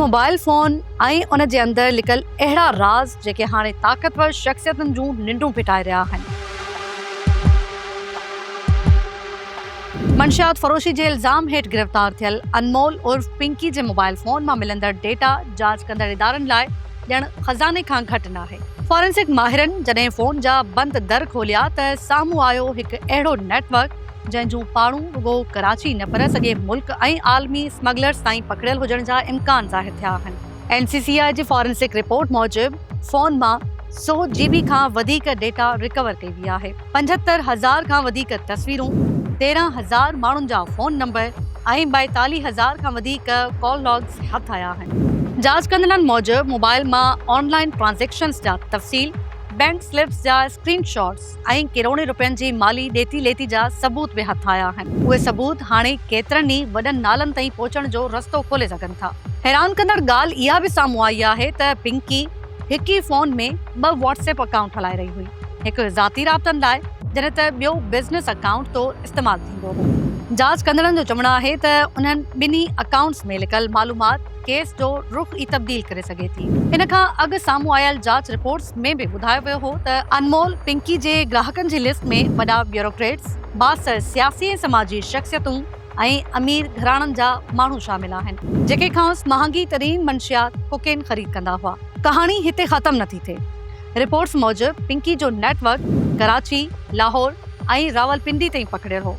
Mobile phone ऐं उन जे अंदरि लिकल अहिड़ा राज़ जेके हाणे ताक़तवर शख़्सियतुनि जूं निंडूं फिटाए रहिया आहिनि। मंशियात फ़रोशी जे इल्ज़ाम हेठि गिरफ़्तार थियल अनमोल उर्फ़ पिंकी जे मोबाइल फ़ोन मां मिलंदड़ डेटा जांच कंदड़ इदारनि लाइ ॼण खज़ाने खां घटि नाहे। फॉरेंसिक माहिरनि जॾहिं फ़ोन जा बंदि दर खोलिया त साम्हूं आयो हिकु अहिड़ो नेटवर्क जंहिंजूं पाड़ूं रुॻो कराची न पर सॼे मुल्क ऐं आलमी स्मगलर्स ताईं पकड़ियल हुजण जा इम्कान ज़ाहिर थिया आहिनि। NCCI जी फॉरेंसिक रिपोर्ट मूजिबि फ़ोन मां 100 GB खां वधीक डेटा रिकवर कई वई आहे। 75,000 खां वधीक तस्वीरूं, 13,000 माण्हुनि जा फ़ोन नंबर ऐं 42,000 खां वधीक कॉल लॉग्स हथ आया आहिनि। जांच कंदड़नि मूजिबि मोबाइल मां ऑनलाइन ट्रांज़ेक्शन्स जा तफ़सील, बैंक स्लिप्स जा स्क्रीनशॉट्स ऐं किरोड़े रुपयनि जी माली ॾेती लेती जा सबूत बि हथ आया आहिनि। उहे सबूत हाणे केतिरनि ई वॾनि नालनि ताईं पहुचण जो रस्तो खोले सघनि था। हैरान कंदड़ ॻाल्हि इहा बि साम्हूं आई आहे त पिंकी हिकु ई फ़ोन में 2 WhatsApp अकाउंट हलाए रही हुई, हिकु ज़ाती राब्तनि लाइ जॾहिं त ॿियो बिज़नेस अकाउंट तौरु इस्तेमालु थींदो हो। जांच कंदड़नि जो चवणु आहे त उन्हनि ॿिन्ही अकाउंट्स में लिकल मालूमात केस जो रुख़ ई तब्दील करे सघे थी। इन खां अॻु साम्हूं आयल जांच रिपोर्ट्स में बि ॿुधायो वियो हो त अनमोल पिंकी जे ग्राहकनि जी लिस्ट में वॾा ब्यूरोक्रेट्स, बासर सियासी ऐं समाजी शख़्सियतूं ऐं अमीर घराणनि जा माण्हू शामिल आहिनि जेके खांसि महांगी तरीन मंशियात कोकेन ख़रीद कंदा हुआ। कहाणी हिते ख़तम नथी थिए। रिपोर्ट्स मूजिबि पिंकी जो नेटवर्क कराची, लाहौर ऐं रावलपिंडी ताईं पकड़ियल हो,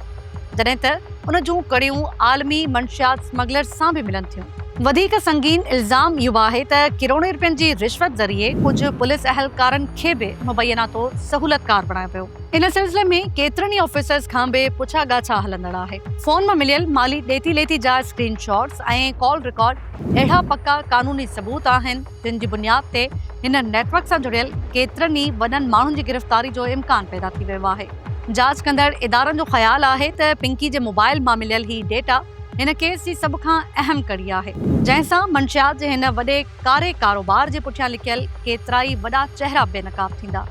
जॾहिं त उन जूं कड़ियूं आलमी मंशियात स्मगलर्स सां बि मिलनि थियूं। वधीक संगीन इल्ज़ाम इहो आहे त किरोड़े रुपयनि जी रिश्वत ज़रिए कुझु पुलिस अहलकारनि खे बि मुबैना तौरु सहूलतकार बणायो पियो। इन सिलसिले में केतिरनि ई ऑफिसर्स खां बि पुछा ॻाछा हलंदड़ आहे। फ़ोन मां मिलियल माली ॾेती लेती जा स्क्रीनशॉट्स ऐं कॉल रिकॉर्ड अहिड़ा पक्का कानूनी सबूत आहिनि जिन जी बुनियाद ते हिन नेटवर्क सां जुड़ियल केतिरनि ई वॾनि माण्हुनि जी गिरफ़्तारी जो इम्कान पैदा थी वियो आहे। जांच कंदड़ इदारनि जो ख़्यालु आहे त पिंकी जे मोबाइल मां मिलियल ही डेटा हिन केस जी सभ खां अहम कड़ी आहे, जंहिंसां मंशियात जे हिन वॾे कारे कारोबार जे पुठियां लिकियल केतिरा ई वॾा चहिरा बेनकाब थींदा।